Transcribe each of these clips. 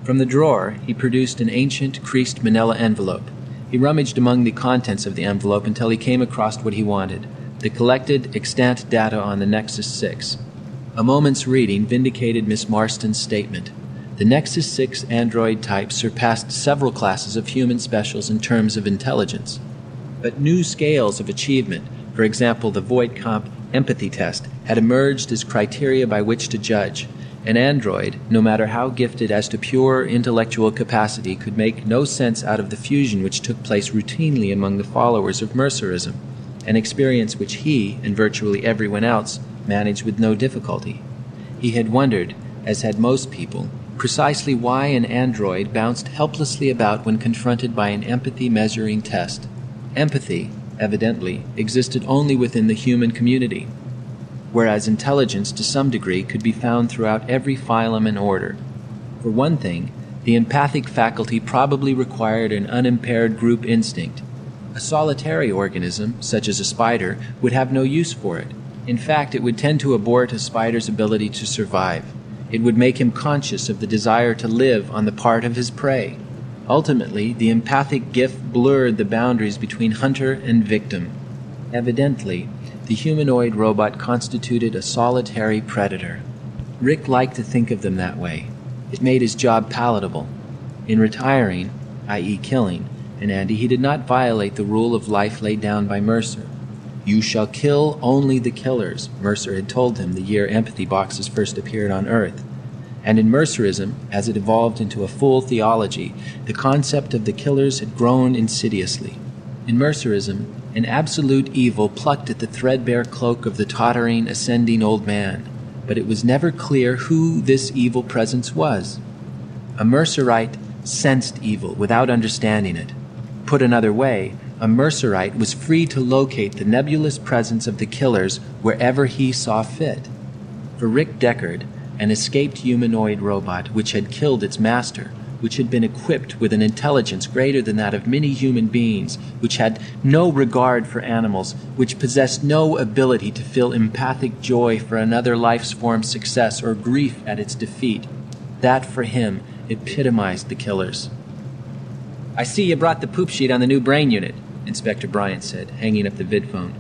From the drawer, he produced an ancient, creased manila envelope. He rummaged among the contents of the envelope until he came across what he wanted, the collected extant data on the Nexus 6. A moment's reading vindicated Miss Marston's statement. The Nexus 6 android type surpassed several classes of human specials in terms of intelligence. But new scales of achievement, for example the Voight-Kampf empathy test, had emerged as criteria by which to judge. An android, no matter how gifted as to pure intellectual capacity, could make no sense out of the fusion which took place routinely among the followers of Mercerism, an experience which he, and virtually everyone else, managed with no difficulty. He had wondered, as had most people, precisely why an android bounced helplessly about when confronted by an empathy measuring test. Empathy, evidently, existed only within the human community, whereas intelligence to some degree could be found throughout every phylum and order. For one thing, the empathic faculty probably required an unimpaired group instinct. A solitary organism, such as a spider, would have no use for it. In fact, it would tend to abort a spider's ability to survive. It would make him conscious of the desire to live on the part of his prey. Ultimately, the empathic gift blurred the boundaries between hunter and victim. Evidently, the humanoid robot constituted a solitary predator. Rick liked to think of them that way. It made his job palatable. In retiring, i.e. killing, an Andy, he did not violate the rule of life laid down by Mercer. You shall kill only the killers, Mercer had told him the year empathy boxes first appeared on Earth. And in Mercerism, as it evolved into a full theology, the concept of the killers had grown insidiously. In Mercerism, an absolute evil plucked at the threadbare cloak of the tottering, ascending old man, but it was never clear who this evil presence was. A Mercerite sensed evil without understanding it. Put another way, a Mercerite was free to locate the nebulous presence of the killers wherever he saw fit. For Rick Deckard, an escaped humanoid robot which had killed its master, which had been equipped with an intelligence greater than that of many human beings, which had no regard for animals, which possessed no ability to feel empathic joy for another life's form's success or grief at its defeat. That, for him, epitomized the killers. "I see you brought the poop sheet on the new brain unit," Inspector Bryant said, hanging up the vidphone.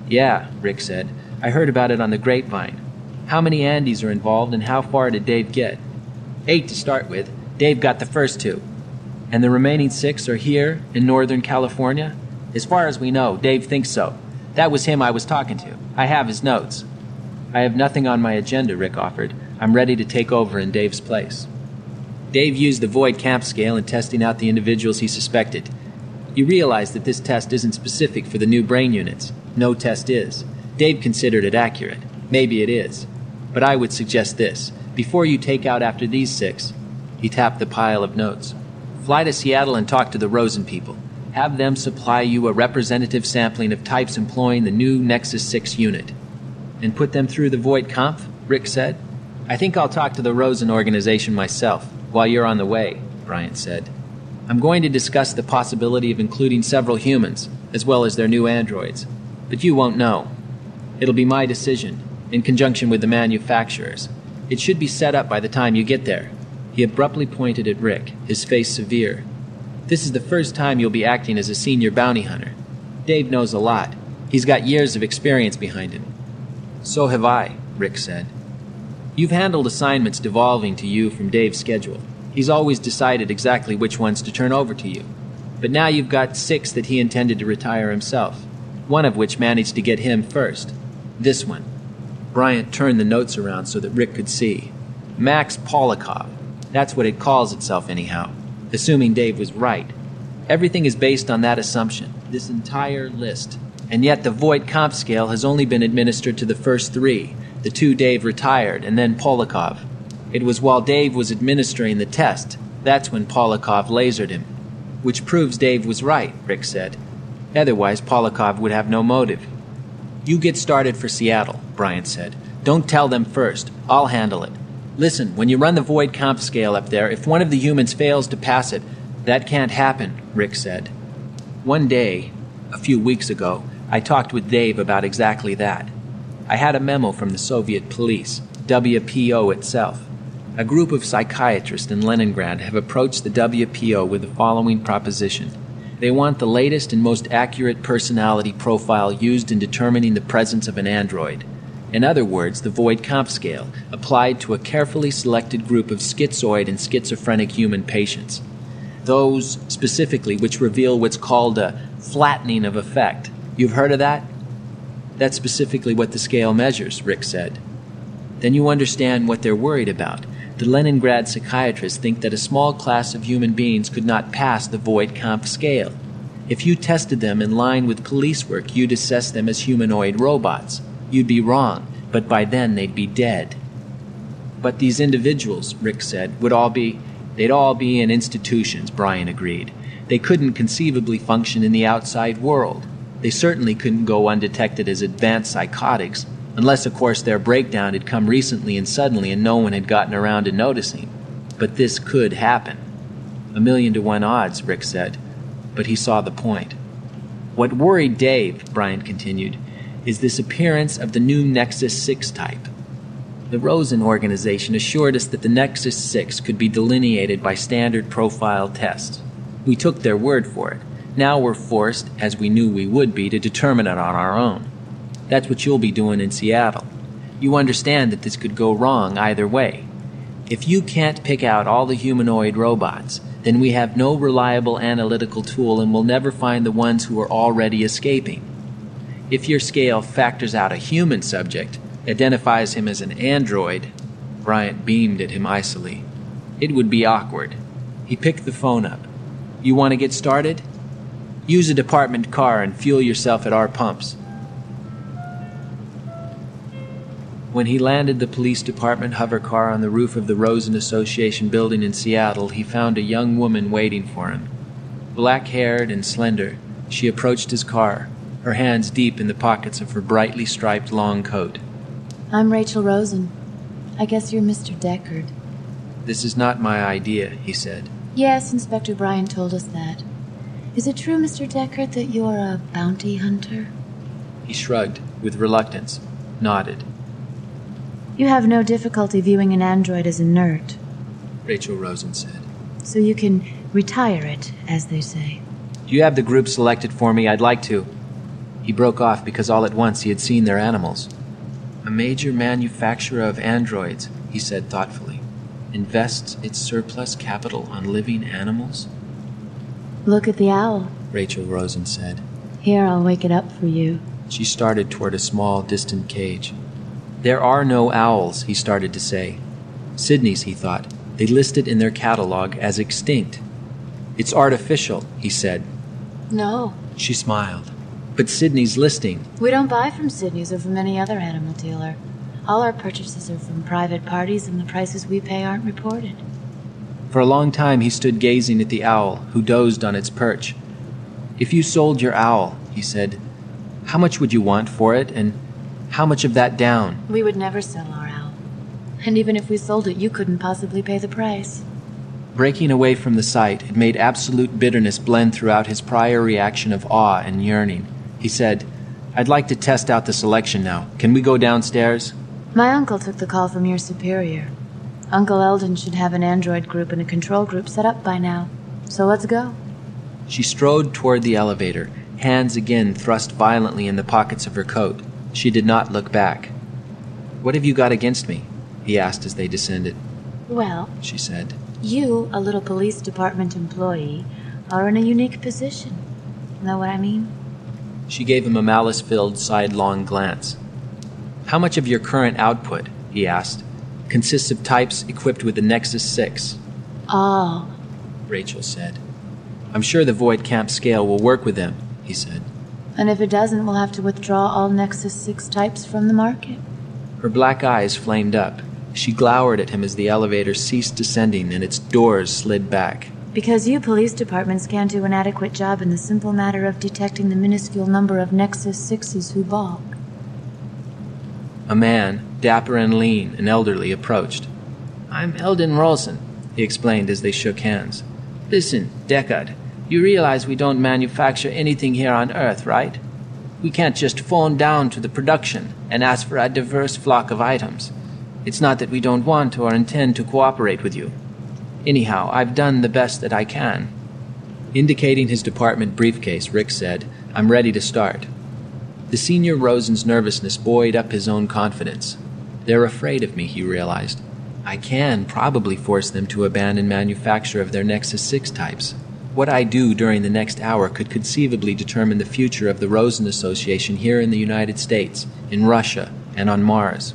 "Yeah," Rick said. "I heard about it on the grapevine. How many Andys are involved, and how far did Dave get?" 8 to start with. Dave got the first 2. "And the remaining 6 are here, in Northern California?" "As far as we know, Dave thinks so. That was him I was talking to. I have his notes." "I have nothing on my agenda," Rick offered. "I'm ready to take over in Dave's place." Dave used the Voight-Kampf scale in testing out the individuals he suspected. You realize that this test isn't specific for the new brain units. No test is. Dave considered it accurate. Maybe it is. But I would suggest this. Before you take out after these 6, he tapped the pile of notes. Fly to Seattle and talk to the Rosen people. Have them supply you a representative sampling of types employing the new Nexus 6 unit. And put them through the Voight-Kampf, Rick said. "I think I'll talk to the Rosen organization myself, while you're on the way," Bryant said. "I'm going to discuss the possibility of including several humans, as well as their new androids. But you won't know. It'll be my decision, in conjunction with the manufacturers. It should be set up by the time you get there." He abruptly pointed at Rick, his face severe. "This is the first time you'll be acting as a senior bounty hunter. Dave knows a lot. He's got years of experience behind him." "So have I," Rick said. "You've handled assignments devolving to you from Dave's schedule. He's always decided exactly which ones to turn over to you. But now you've got 6 that he intended to retire himself, one of which managed to get him first. This one." Bryant turned the notes around so that Rick could see. "Max Polakov. That's what it calls itself anyhow, assuming Dave was right. Everything is based on that assumption, this entire list. And yet the Voight-Kampf scale has only been administered to the first 3, the 2 Dave retired, and then Polakov. It was while Dave was administering the test, that's when Polakov lasered him. Which proves Dave was right," Rick said. "Otherwise, Polakov would have no motive." "You get started for Seattle," Bryant said. "Don't tell them first. I'll handle it. Listen, when you run the Voight-Kampf scale up there, if one of the humans fails to pass it, that can't happen," Rick said. "One day, a few weeks ago, I talked with Dave about exactly that. I had a memo from the Soviet police, WPO itself. A group of psychiatrists in Leningrad have approached the WPO with the following proposition. They want the latest and most accurate personality profile used in determining the presence of an android. In other words, the Voigt-Kampff scale, applied to a carefully selected group of schizoid and schizophrenic human patients. Those, specifically, which reveal what's called a flattening of effect. You've heard of that? That's specifically what the scale measures, Rick said. Then you understand what they're worried about. The Leningrad psychiatrists think that a small class of human beings could not pass the Voigt-Kampff scale. If you tested them in line with police work, you'd assess them as humanoid robots. You'd be wrong, but by then they'd be dead. But these individuals, Rick said, they'd all be in institutions, Brian agreed. They couldn't conceivably function in the outside world. They certainly couldn't go undetected as advanced psychotics, unless, of course, their breakdown had come recently and suddenly and no one had gotten around to noticing. But this could happen. 1,000,000 to 1 odds, Rick said. But he saw the point. What worried Dave, Brian continued, is this appearance of the new Nexus 6 type. The Rosen organization assured us that the Nexus 6 could be delineated by standard profile tests. We took their word for it. Now we're forced, as we knew we would be, to determine it on our own. That's what you'll be doing in Seattle. You understand that this could go wrong either way. If you can't pick out all the humanoid robots, then we have no reliable analytical tool and will never find the ones who are already escaping. If your scale factors out a human subject, identifies him as an android, Bryant beamed at him icily, it would be awkward. He picked the phone up. You want to get started? Use a department car and fuel yourself at our pumps. When he landed the police department hover car on the roof of the Rosen Association building in Seattle, he found a young woman waiting for him. Black-haired and slender, she approached his car, her hands deep in the pockets of her brightly striped long coat. I'm Rachel Rosen. I guess you're Mr. Deckard. This is not my idea, he said. Yes, Inspector Bryan told us that. Is it true, Mr. Deckard, that you're a bounty hunter? He shrugged, with reluctance, nodded. You have no difficulty viewing an android as inert, Rachel Rosen said. So you can retire it, as they say. Do you have the group selected for me? I'd like to. He broke off because all at once he had seen their animals. A major manufacturer of androids, he said thoughtfully, invests its surplus capital on living animals? Look at the owl, Rachel Rosen said. Here, I'll wake it up for you. She started toward a small, distant cage. There are no owls, he started to say. Sydney's, he thought. They listed in their catalog as extinct. It's artificial, he said. No. She smiled. But Sydney's listing. We don't buy from Sydney's or from any other animal dealer. All our purchases are from private parties, and the prices we pay aren't reported. For a long time he stood gazing at the owl, who dozed on its perch. If you sold your owl, he said, how much would you want for it, and how much of that down? We would never sell our owl. And even if we sold it, you couldn't possibly pay the price. Breaking away from the sight, it made absolute bitterness blend throughout his prior reaction of awe and yearning. He said, I'd like to test out the selection now. Can we go downstairs? My uncle took the call from your superior. Uncle Eldon should have an android group and a control group set up by now. So let's go. She strode toward the elevator, hands again thrust violently in the pockets of her coat. She did not look back. What have you got against me? He asked as they descended. Well, she said, you, a little police department employee, are in a unique position. Know what I mean? She gave him a malice-filled, sidelong glance. How much of your current output, he asked, consists of types equipped with the Nexus 6? All, Rachel said. I'm sure the Voigt-Kampff scale will work with them, he said. And if it doesn't, we'll have to withdraw all Nexus 6 types from the market. Her black eyes flamed up. She glowered at him as the elevator ceased descending and its doors slid back. Because you police departments can't do an adequate job in the simple matter of detecting the minuscule number of Nexus 6s who balk. A man, dapper and lean and elderly, approached. I'm Eldon Rolson, he explained as they shook hands. Listen, Deckard, you realize we don't manufacture anything here on Earth, right? We can't just phone down to the production and ask for a diverse flock of items. It's not that we don't want or intend to cooperate with you. Anyhow, I've done the best that I can." Indicating his department briefcase, Rick said, "I'm ready to start." The senior Rosen's nervousness buoyed up his own confidence. "They're afraid of me," he realized. "I can probably force them to abandon manufacture of their Nexus 6 types. What I do during the next hour could conceivably determine the future of the Rosen Association here in the United States, in Russia, and on Mars."